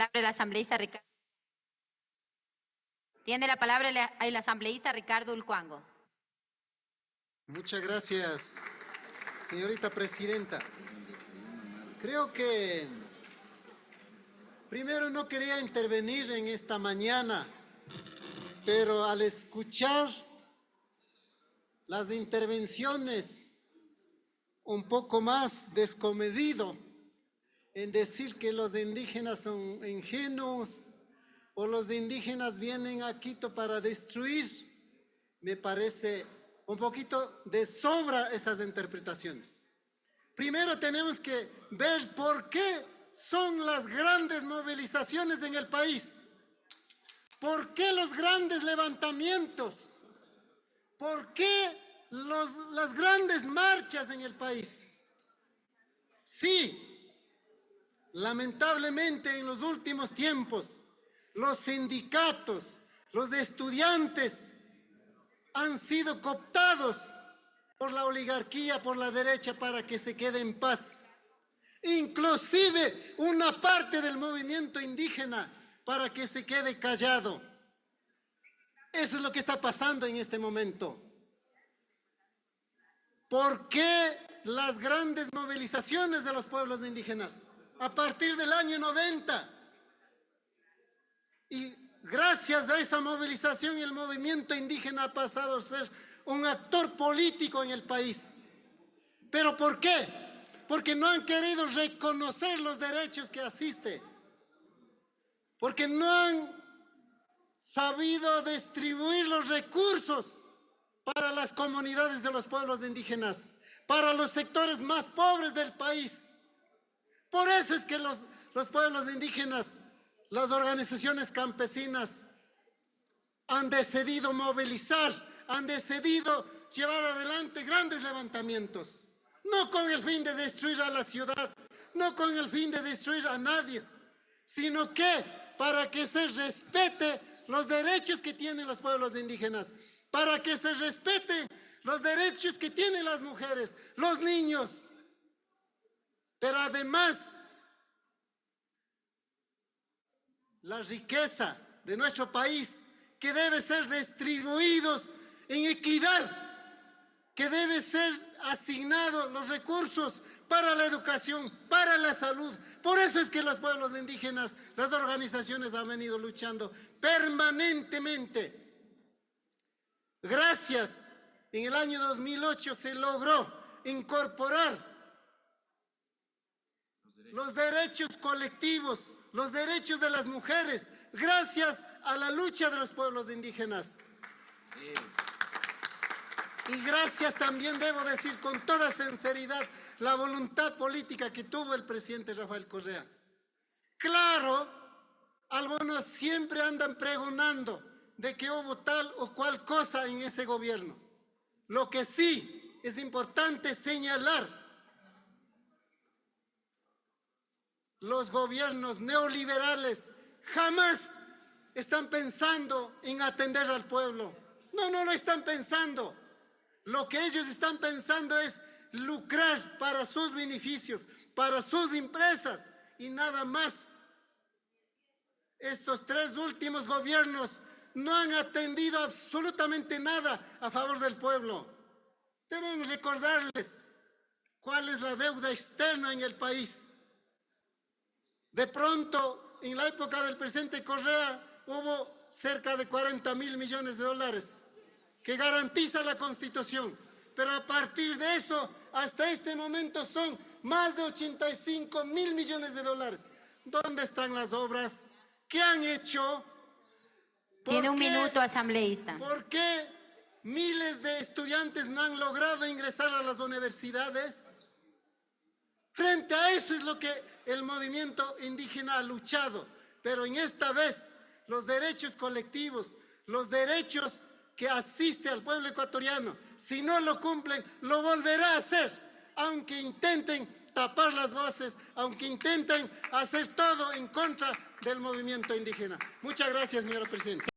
palabra el asambleísta Ricardo. Tiene la palabra el asambleísta Ricardo Ulcuango. Muchas gracias, señorita presidenta. Creo que primero no quería intervenir en esta mañana, pero al escuchar las intervenciones un poco más descomedido en decir que los indígenas son ingenuos o los indígenas vienen a Quito para destruir, me parece un poquito de sobra esas interpretaciones. Primero tenemos que ver por qué son las grandes movilizaciones en el país. ¿Por qué los grandes levantamientos? ¿Por qué las grandes marchas en el país? Sí, lamentablemente en los últimos tiempos, los sindicatos, los estudiantes han sido cooptados por la oligarquía, por la derecha, para que se quede en paz. Inclusive una parte del movimiento indígena para que se quede callado. Eso es lo que está pasando en este momento. ¿Por qué las grandes movilizaciones de los pueblos indígenas? A partir del año 90. Y gracias a esa movilización el movimiento indígena ha pasado a ser un actor político en el país. ¿Pero por qué? Porque no han querido reconocer los derechos que asiste. Porque no han sabido distribuir los recursos para las comunidades de los pueblos indígenas, para los sectores más pobres del país. Por eso es que los pueblos indígenas, las organizaciones campesinas han decidido movilizar, han decidido llevar adelante grandes levantamientos, no con el fin de destruir a la ciudad, no con el fin de destruir a nadie, sino que para que se respete los derechos que tienen los pueblos indígenas, para que se respete los derechos que tienen las mujeres, los niños. Pero además, la riqueza de nuestro país, que debe ser distribuidos en equidad, que debe ser asignados los recursos para la educación, para la salud. Por eso es que los pueblos indígenas, las organizaciones han venido luchando permanentemente. Gracias, en el año 2008 se logró incorporar los derechos colectivos, los derechos de las mujeres, gracias a la lucha de los pueblos indígenas. Y gracias también, debo decir con toda sinceridad, la voluntad política que tuvo el presidente Rafael Correa. Claro, algunos siempre andan pregonando de que hubo tal o cual cosa en ese gobierno. Lo que sí es importante señalar, los gobiernos neoliberales jamás están pensando en atender al pueblo. No lo están pensando. Lo que ellos están pensando es lucrar para sus beneficios, para sus empresas y nada más. Estos tres últimos gobiernos no han atendido absolutamente nada a favor del pueblo. Debemos recordarles cuál es la deuda externa en el país. De pronto, en la época del presidente Correa, hubo cerca de 40.000 millones de dólares que garantiza la Constitución. Pero a partir de eso, hasta este momento son más de 85.000 millones de dólares. ¿Dónde están las obras? ¿Qué han hecho? Tiene un minuto, asambleísta. ¿Por qué miles de estudiantes no han logrado ingresar a las universidades? Frente a eso es lo que el movimiento indígena ha luchado. Pero en esta vez, los derechos colectivos, los derechos que asiste al pueblo ecuatoriano, si no lo cumplen, lo volverá a hacer, aunque intenten tapar las voces, aunque intenten hacer todo en contra del movimiento indígena. Muchas gracias, señora presidenta.